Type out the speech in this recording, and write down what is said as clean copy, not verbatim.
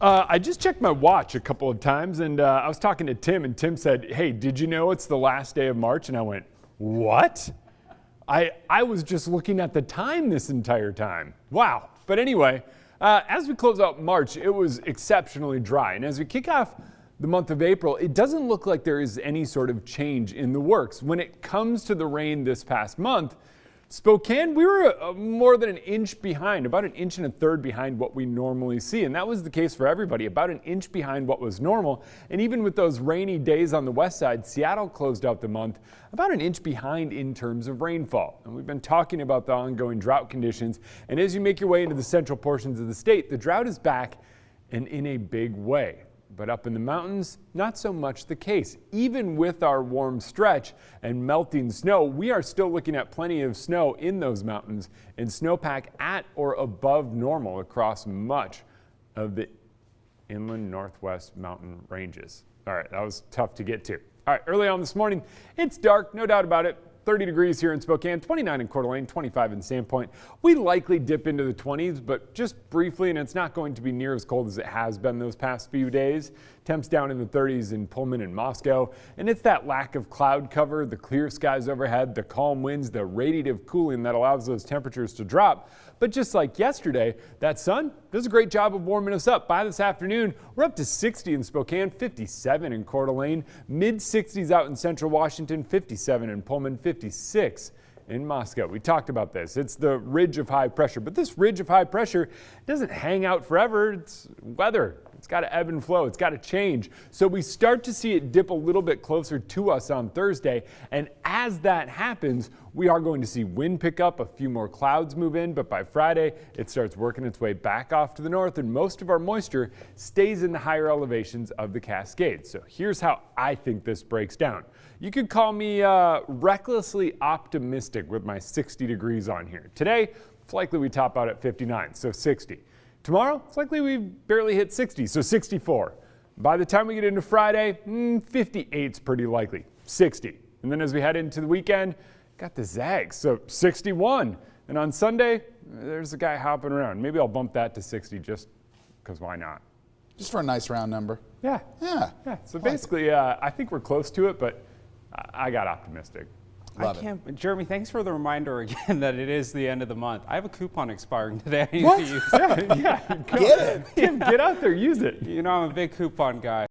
I just checked my watch a couple of times, and I was talking to Tim, and Tim said, hey, did you know it's the last day of March? And I went, what? I was just looking at the time this entire time. Wow. But anyway, as we close out March, it was exceptionally dry. And as we kick off the month of April, it doesn't look like there is any sort of change in the works. When it comes to the rain this past month, Spokane, we were more than an inch behind, about 1.33 inches behind what we normally see. And that was the case for everybody, about an inch behind what was normal. And even with those rainy days on the west side, Seattle closed out the month about an inch behind in terms of rainfall. And we've been talking about the ongoing drought conditions. And as you make your way into the central portions of the state, the drought is back and in a big way. But up in the mountains, not so much the case. Even with our warm stretch and melting snow, we are still looking at plenty of snow in those mountains and snowpack at or above normal across much of the inland northwest mountain ranges. All right, that was tough to get to. All right, early on this morning, it's dark, no doubt about it. 30 degrees here in Spokane, 29 in Coeur d'Alene, 25 in Sandpoint. We likely dip into the 20s, but just briefly, and it's not going to be near as cold as it has been those past few days. Temps down in the 30s in Pullman and Moscow, and it's that lack of cloud cover, the clear skies overhead, the calm winds, the radiative cooling that allows those temperatures to drop. But just like yesterday, that sun does a great job of warming us up. By this afternoon, we're up to 60 in Spokane, 57 in Coeur d'Alene, mid-60s out in central Washington, 57 in Pullman, 56 in Moscow. We talked about this. It's the ridge of high pressure, but this ridge of high pressure doesn't hang out forever. It's weather. It's got to ebb and flow. It's got to change. So we start to see it dip a little bit closer to us on Thursday. And as that happens, we are going to see wind pick up, a few more clouds move in, but by Friday, it starts working its way back off to the north, and most of our moisture stays in the higher elevations of the Cascades. So here's how I think this breaks down. You could call me recklessly optimistic with my 60 degrees on here. Today, it's likely we top out at 59, so 60. Tomorrow, it's likely we barely hit 60, so 64. By the time we get into Friday, 58's pretty likely, 60. And then as we head into the weekend, got the zags, so 61. And on Sunday, there's a guy hopping around. Maybe I'll bump that to 60 just because why not? Just for a nice round number. Yeah. So basically, I think we're close to it, but I got optimistic. Love it. Jeremy, thanks for the reminder again that it is the end of the month. I have a coupon expiring today. I need What? to use. Yeah. Get it. Tim, get out there, use it. You know, I'm a big coupon guy.